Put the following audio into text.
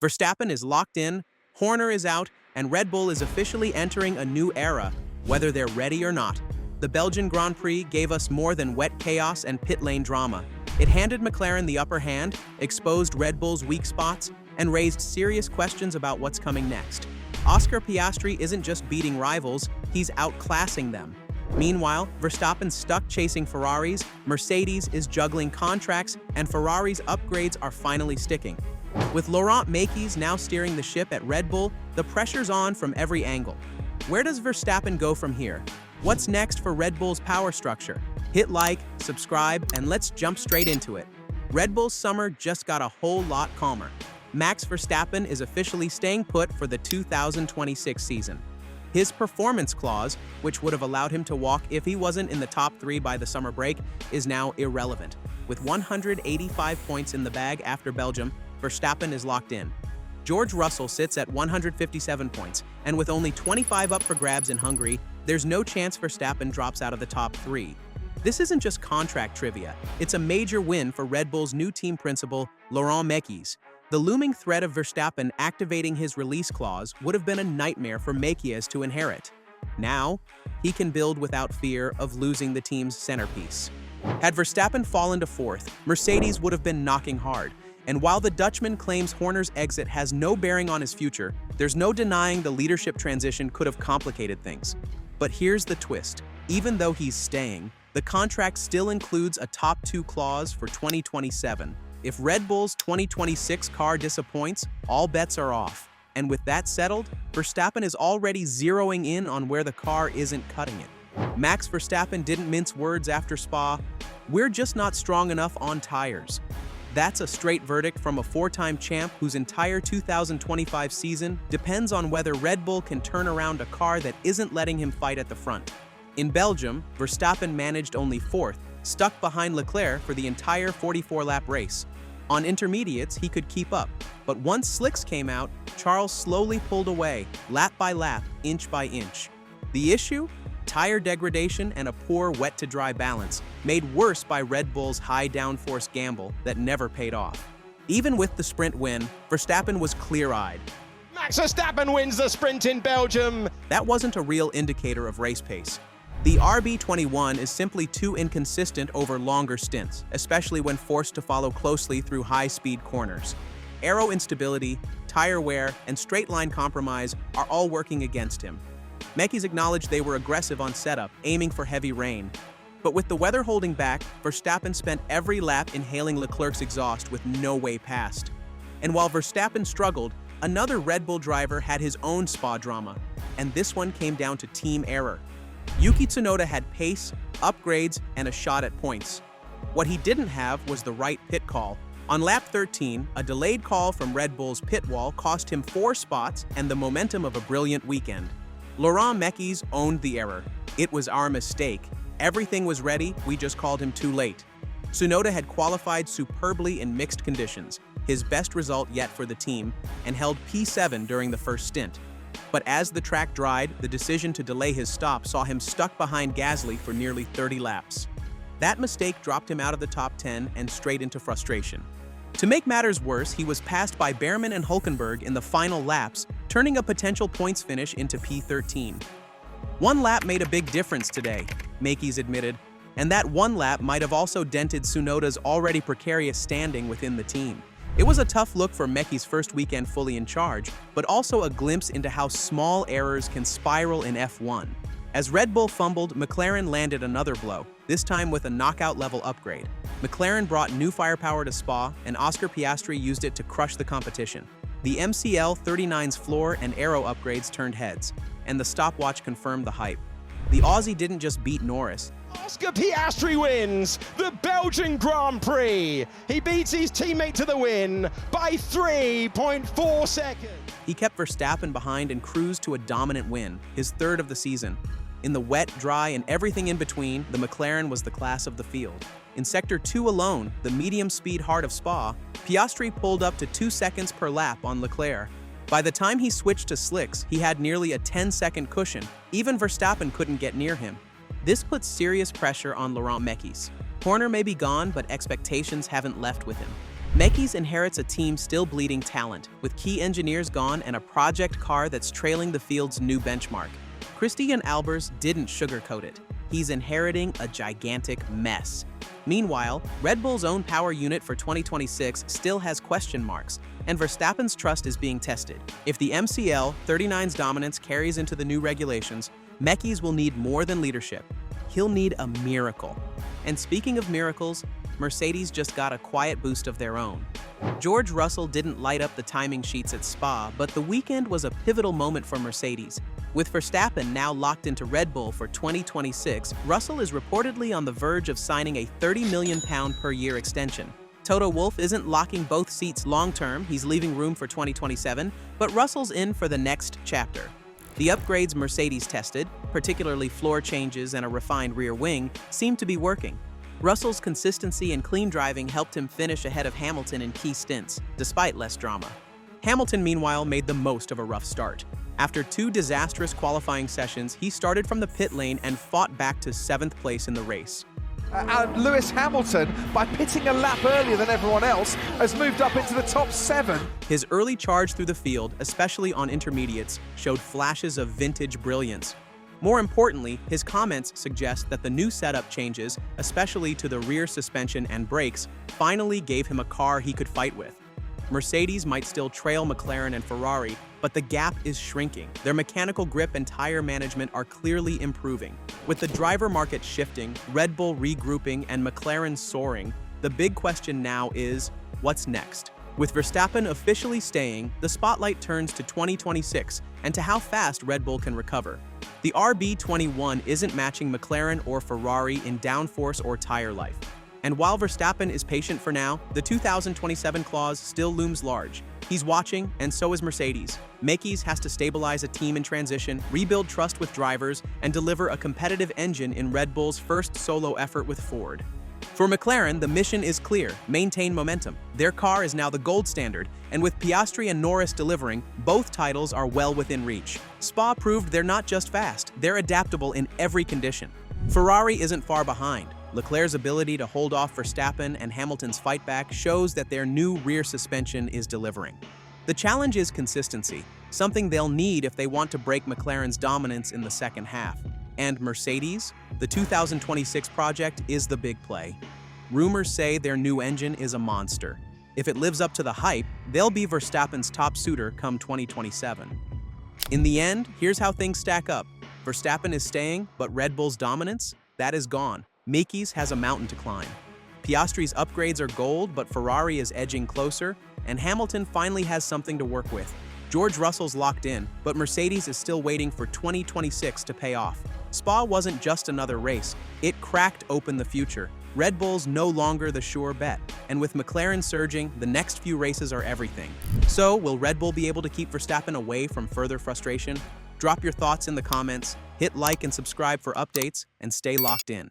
Verstappen is locked in, Horner is out, and Red Bull is officially entering a new era, whether they're ready or not. The Belgian Grand Prix gave us more than wet chaos and pit lane drama. It handed McLaren the upper hand, exposed Red Bull's weak spots, and raised serious questions about what's coming next. Oscar Piastri isn't just beating rivals, he's outclassing them. Meanwhile, Verstappen's stuck chasing Ferraris, Mercedes is juggling contracts, and Ferrari's upgrades are finally sticking. With Laurent Mekies now steering the ship at Red Bull, the pressure's on from every angle. Where does Verstappen go from here? What's next for Red Bull's power structure? Hit like, subscribe, and let's jump straight into it. Red Bull's summer just got a whole lot calmer. Max Verstappen is officially staying put for the 2026 season. His performance clause, which would have allowed him to walk if he wasn't in the top 3 by the summer break, is now irrelevant. With 185 points in the bag after Belgium, Verstappen is locked in. George Russell sits at 157 points, and with only 25 up for grabs in Hungary, there's no chance Verstappen drops out of the top 3. This isn't just contract trivia, it's a major win for Red Bull's new team principal, Laurent Mekies. The looming threat of Verstappen activating his release clause would have been a nightmare for Mekies to inherit. Now, he can build without fear of losing the team's centerpiece. Had Verstappen fallen to 4th, Mercedes would have been knocking hard. And while the Dutchman claims Horner's exit has no bearing on his future, there's no denying the leadership transition could have complicated things. But here's the twist. Even though he's staying, the contract still includes a top 2 clause for 2027. If Red Bull's 2026 car disappoints, all bets are off. And with that settled, Verstappen is already zeroing in on where the car isn't cutting it. Max Verstappen didn't mince words after Spa. "We're just not strong enough on tires." That's a straight verdict from a 4-time champ whose entire 2025 season depends on whether Red Bull can turn around a car that isn't letting him fight at the front. In Belgium, Verstappen managed only 4th, stuck behind Leclerc for the entire 44-lap race. On intermediates, he could keep up, but once slicks came out, Charles slowly pulled away, lap by lap, inch by inch. The issue? Tire degradation and a poor wet-to-dry balance, made worse by Red Bull's high downforce gamble that never paid off. Even with the sprint win, Verstappen was clear-eyed. Max Verstappen wins the sprint in Belgium. That wasn't a real indicator of race pace. The RB21 is simply too inconsistent over longer stints, especially when forced to follow closely through high-speed corners. Aero instability, tire wear, and straight-line compromise are all working against him. Mekies acknowledged they were aggressive on setup, aiming for heavy rain. But with the weather holding back, Verstappen spent every lap inhaling Leclerc's exhaust with no way past. And while Verstappen struggled, another Red Bull driver had his own Spa drama, and this one came down to team error. Yuki Tsunoda had pace, upgrades, and a shot at points. What he didn't have was the right pit call. On lap 13, a delayed call from Red Bull's pit wall cost him 4 spots and the momentum of a brilliant weekend. Laurent Mekies owned the error. "It was our mistake. Everything was ready, we just called him too late." Tsunoda had qualified superbly in mixed conditions, his best result yet for the team, and held P7 during the first stint. But as the track dried, the decision to delay his stop saw him stuck behind Gasly for nearly 30 laps. That mistake dropped him out of the top 10 and straight into frustration. To make matters worse, he was passed by Behrman and Hülkenberg in the final laps, turning a potential points finish into P13. "One lap made a big difference today," Mekies admitted, and that one lap might have also dented Tsunoda's already precarious standing within the team. It was a tough look for Mekies' first weekend fully in charge, but also a glimpse into how small errors can spiral in F1. As Red Bull fumbled, McLaren landed another blow, this time with a knockout-level upgrade. McLaren brought new firepower to Spa, and Oscar Piastri used it to crush the competition. The MCL 39's floor and aero upgrades turned heads, and the stopwatch confirmed the hype. The Aussie didn't just beat Norris. Oscar Piastri wins the Belgian Grand Prix. He beats his teammate to the win by 3.4 seconds. He kept Verstappen behind and cruised to a dominant win, his 3rd of the season. In the wet, dry, and everything in between, the McLaren was the class of the field. In Sector 2 alone, the medium-speed heart of Spa, Piastri pulled up to 2 seconds per lap on Leclerc. By the time he switched to slicks, he had nearly a 10-second cushion. Even Verstappen couldn't get near him. This puts serious pressure on Laurent Mekies. Horner may be gone, but expectations haven't left with him. Mekies inherits a team still bleeding talent, with key engineers gone and a project car that's trailing the field's new benchmark. Christian Albers didn't sugarcoat it. He's inheriting a gigantic mess. Meanwhile, Red Bull's own power unit for 2026 still has question marks, and Verstappen's trust is being tested. If the MCL 39's dominance carries into the new regulations, Mekies will need more than leadership. He'll need a miracle. And speaking of miracles, Mercedes just got a quiet boost of their own. George Russell didn't light up the timing sheets at Spa, but the weekend was a pivotal moment for Mercedes. With Verstappen now locked into Red Bull for 2026, Russell is reportedly on the verge of signing a £30 million per year extension. Toto Wolff isn't locking both seats long-term, he's leaving room for 2027, but Russell's in for the next chapter. The upgrades Mercedes tested, particularly floor changes and a refined rear wing, seem to be working. Russell's consistency and clean driving helped him finish ahead of Hamilton in key stints, despite less drama. Hamilton, meanwhile, made the most of a rough start. After 2 disastrous qualifying sessions, he started from the pit lane and fought back to 7th place in the race. And Lewis Hamilton, by pitting a lap earlier than everyone else, has moved up into the top 7. His early charge through the field, especially on intermediates, showed flashes of vintage brilliance. More importantly, his comments suggest that the new setup changes, especially to the rear suspension and brakes, finally gave him a car he could fight with. Mercedes might still trail McLaren and Ferrari, but the gap is shrinking. Their mechanical grip and tire management are clearly improving. With the driver market shifting, Red Bull regrouping, and McLaren soaring, the big question now is, what's next? With Verstappen officially staying, the spotlight turns to 2026 and to how fast Red Bull can recover. The RB21 isn't matching McLaren or Ferrari in downforce or tire life. And while Verstappen is patient for now, the 2027 clause still looms large. He's watching, and so is Mercedes. Mekies has to stabilize a team in transition, rebuild trust with drivers, and deliver a competitive engine in Red Bull's first solo effort with Ford. For McLaren, the mission is clear: maintain momentum. Their car is now the gold standard, and with Piastri and Norris delivering, both titles are well within reach. Spa proved they're not just fast, they're adaptable in every condition. Ferrari isn't far behind. Leclerc's ability to hold off Verstappen and Hamilton's fight back shows that their new rear suspension is delivering. The challenge is consistency, something they'll need if they want to break McLaren's dominance in the second half. And Mercedes? The 2026 project is the big play. Rumors say their new engine is a monster. If it lives up to the hype, they'll be Verstappen's top suitor come 2027. In the end, here's how things stack up. Verstappen is staying, but Red Bull's dominance? That is gone. Mekies has a mountain to climb. Piastri's upgrades are gold, but Ferrari is edging closer, and Hamilton finally has something to work with. George Russell's locked in, but Mercedes is still waiting for 2026 to pay off. Spa wasn't just another race, it cracked open the future. Red Bull's no longer the sure bet, and with McLaren surging, the next few races are everything. So, will Red Bull be able to keep Verstappen away from further frustration? Drop your thoughts in the comments, hit like and subscribe for updates, and stay locked in.